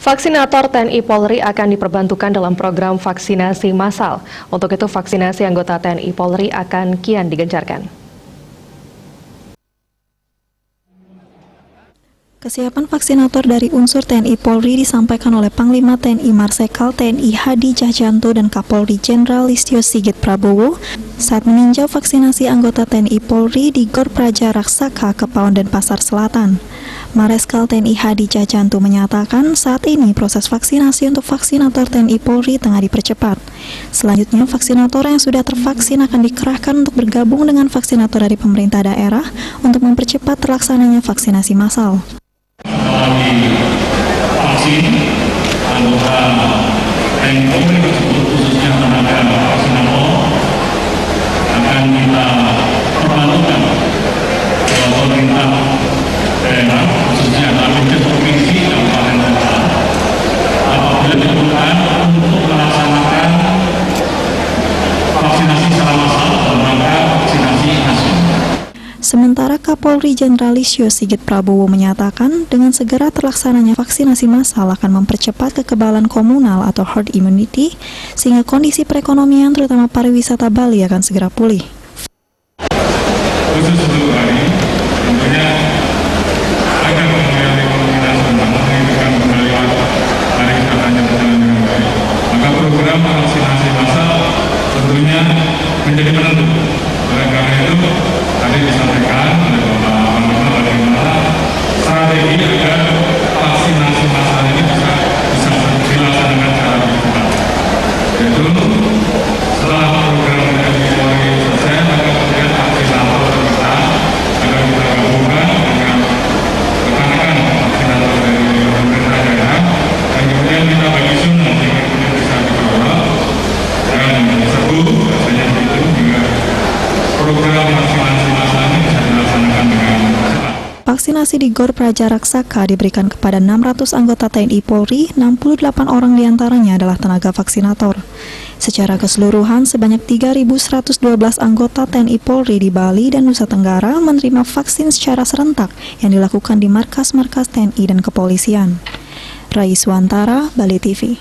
Vaksinator TNI Polri akan diperbantukan dalam program vaksinasi massal. Untuk itu, vaksinasi anggota TNI Polri akan kian digencarkan. Kesiapan vaksinator dari unsur TNI Polri disampaikan oleh Panglima TNI Marsikal TNI Hadi Cahyanto dan Kapolri Jenderal Listio Sigit Prabowo saat meninjau vaksinasi anggota TNI Polri di Gor Praja Raksaka, Kepaon, dan Pasar Selatan. Mareskal TNI Hadi Cahyanto menyatakan saat ini proses vaksinasi untuk vaksinator TNI Polri tengah dipercepat. Selanjutnya, vaksinator yang sudah tervaksin akan dikerahkan untuk bergabung dengan vaksinator dari pemerintah daerah untuk mempercepat terlaksananya vaksinasi massal. Vaksin anggota TNI Polri tersebut, khususnya tenaga vaksinator, akan kita perbantukan oleh pemerintah daerah, khususnya Kabupaten Provinsi dan Kabupaten Kota, apabila diperlukan untuk melaksanakan vaksinasi secara massal dalam rangka vaksinasi nasional. Sementara Kapolri Jenderal Listio Sigit Prabowo menyatakan dengan segera terlaksananya vaksinasi massal akan mempercepat kekebalan komunal atau herd immunity sehingga kondisi perekonomian terutama pariwisata Bali akan segera pulih. Khusus untuk Bali, tentunya agar pemulihan ekonomi nasional meningkatkan kembali pariwisatanya berjalan dengan baik. Maka program vaksinasi massal tentunya menjadi penentu. Oleh karena itu, tadi disampaikan oleh Bapak Panglima bagaimana strategi agar vaksinasi massal ini bisa dilaksanakan secara cepat. Yaitu setelah program TNI Polri selesai, maka kemudian vaksinator kita agar kita gabungkan dengan rekan-rekan vaksinator dari pemerintah daerah, dan kemudian kita bagi sunat sehingga kemudian bisa dikelola dan disebut biasanya begitu hingga program vaksinasi massal ini bisa dilaksanakan dengan cepat. Vaksinasi di Gor Praja Raksaka diberikan kepada 600 anggota TNI Polri, 68 orang diantaranya adalah tenaga vaksinator. Secara keseluruhan, sebanyak 3.112 anggota TNI Polri di Bali dan Nusa Tenggara menerima vaksin secara serentak yang dilakukan di markas-markas TNI dan kepolisian. Raiswantara, Bali TV.